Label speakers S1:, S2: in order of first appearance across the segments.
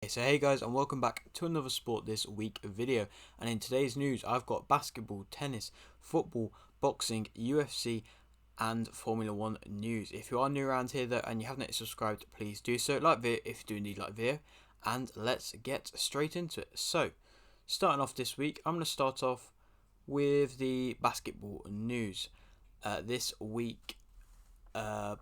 S1: So hey guys, and welcome back to another Sport This Week video. And in today's news, I've got basketball, tennis, football, boxing, UFC, and Formula One news. If you are new around here though and you haven't yet subscribed, please do so. Like video if you do indeed like video. And let's get straight into it. So, starting off this week, I'm going to start off with the basketball news. This week,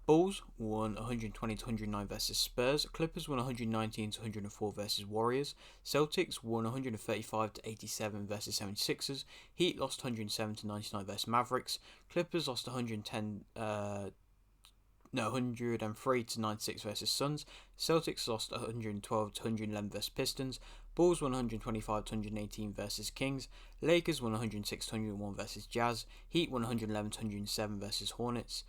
S1: Bulls won 120 to 109 versus Spurs. Clippers won 119 to 104 versus Warriors. Celtics won 135 to 87 versus 76ers. Heat lost 107 to 99 versus Mavericks. Clippers lost 103 to 96 versus Suns. Celtics lost 112 to 111 versus Pistons. Bulls won 125 to 118 versus Kings. Lakers won 106 to 101 versus Jazz. Heat won 111 to 107 versus Hornets.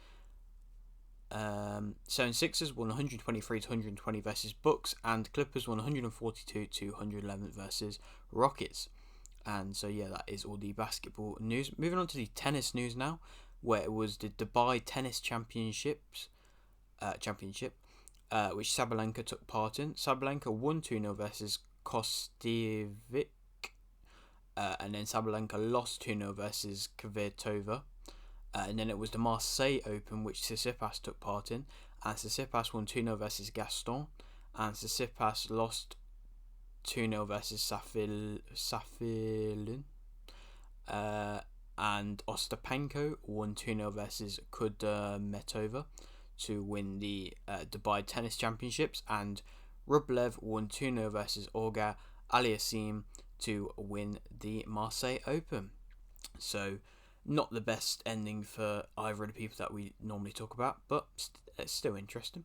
S1: 76ers won 123 to 120 versus Bucks, and Clippers won 142 to 111 versus Rockets. And so yeah, that is all the basketball news. Moving on to the tennis news now, where it was the Dubai Tennis Championship, which Sabalenka took part in. Sabalenka won 2-0 versus Kostievich, and then Sabalenka lost 2-0 versus Kvitova. And then it was the Marseille Open, which Tsitsipas took part in, and Tsitsipas won 2-0 versus Gaston, and Tsitsipas lost 2-0 versus Safilin, and Ostapenko won 2-0 versus Kudermetova to win the Dubai Tennis Championships, and Rublev won 2-0 versus Olga Aliassime to win the Marseille Open. So, not the best ending for either of the people that we normally talk about, but it's still interesting.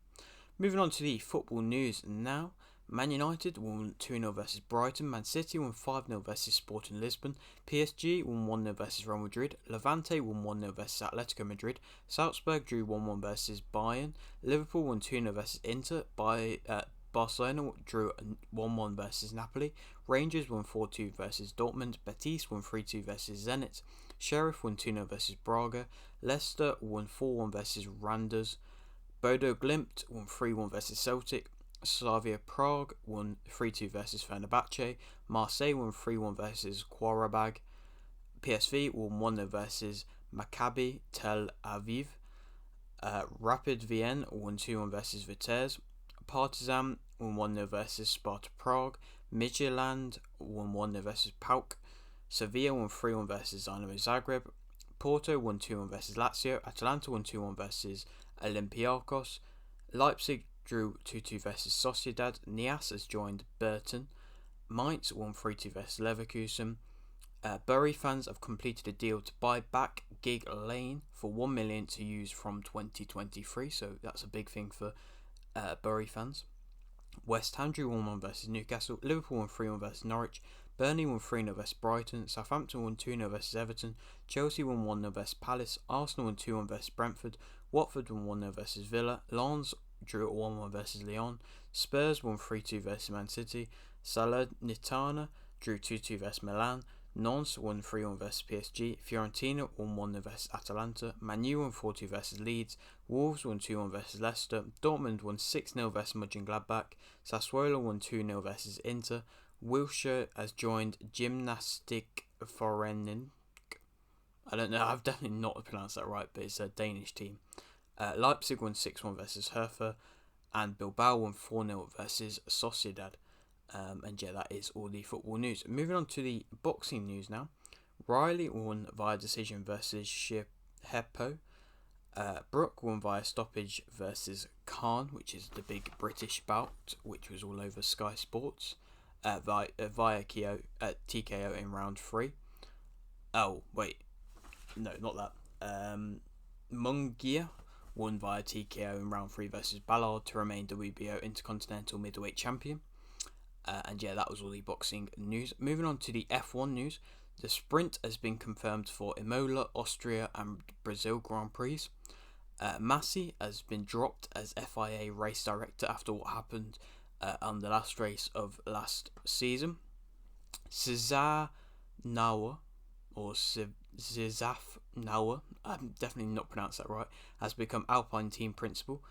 S1: Moving on to the football news now. Man United won 2-0 versus Brighton. Man City won 5-0 versus Sporting Lisbon. PSG won 1-0 versus Real Madrid. Levante won 1-0 versus Atletico Madrid. Salzburg drew 1-1 versus Bayern. Liverpool won 2-0 versus Inter. Barcelona drew 1-1 versus Napoli. Rangers won 4-2 versus Dortmund. Betis won 3-2 versus Zenit. Sheriff won 2-0 versus Braga. Leicester won 4-1 versus Randers. Bodo Glimt won 3-1 versus Celtic. Slavia Prague won 3-2 versus Fenerbahce. Marseille won 3-1 versus Qarabag. PSV won 1-0 versus Maccabi Tel Aviv. Rapid Vienna won 2-1 versus Vitesse. Partizan won 1-0 versus Sparta Prague. Midtjylland won 1-0 versus PAOK. Sevilla won 3-1 versus Dynamo Zagreb. Porto won 2-1 versus Lazio. Atalanta won 2-1 versus Olympiacos. Leipzig drew 2-2 versus Sociedad. Nias has joined Burton. Mainz won 3-2 versus Leverkusen. Bury fans have completed a deal to buy back Gig Lane for $1 million to use from 2023, so that's a big thing for Bury fans. West Ham drew 1-1 versus Newcastle. Liverpool won 3-1 versus Norwich. Burnley won 3-0 versus Brighton. Southampton won 2-0 versus Everton. Chelsea won 1-0 versus Palace. Arsenal won 2-1 versus Brentford. Watford won 1-0 versus Villa. Lens drew 1-1 versus Lyon. Spurs won 3-2 versus Man City. Salernitana drew 2-2 versus Milan. Nantes won 3-1 versus PSG. Fiorentina won 1-0 versus Atalanta. Man U won 4-2 versus Leeds. Wolves won 2-1 versus Leicester. Dortmund won 6-0 versus Mönchengladbach. Sassuolo won 2-0 versus Inter. Wilshire has joined Gymnastic Foreningen. I don't know, I've definitely not pronounced that right, but it's a Danish team. Leipzig won 6-1 versus Hertha. And Bilbao won 4-0 versus Sociedad. And yeah, that is all the football news. Moving on to the boxing news now. Riley won via decision versus Shepepo. Brook won via stoppage versus Khan, which is the big British bout, which was all over Sky Sports, via TKO in round 3. Oh, wait. No, not that. Munguia won via TKO in round 3 versus Ballard to remain WBO Intercontinental Middleweight Champion. And yeah, that was all the boxing news. Moving on to the F1 news. The sprint has been confirmed for Imola, Austria and Brazil Grand Prix. Massey has been dropped as FIA race director after what happened on the last race of last season. Cesar Naua, or Zizaf Naua, I'm definitely not pronounced that right, has become Alpine team principal.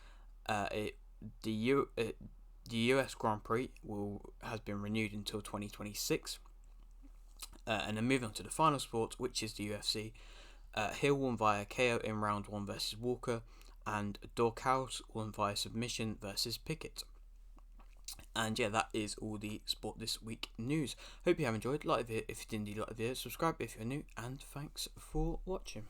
S1: The US Grand Prix has been renewed until 2026. And then moving on to the final sport, which is the UFC. Hill won via KO in round 1 versus Walker, and Dorkhouse won via submission versus Pickett. And yeah, that is all the Sport This Week news. Hope you have enjoyed. Like the video if you did indeed like the video, subscribe if you're new, and thanks for watching.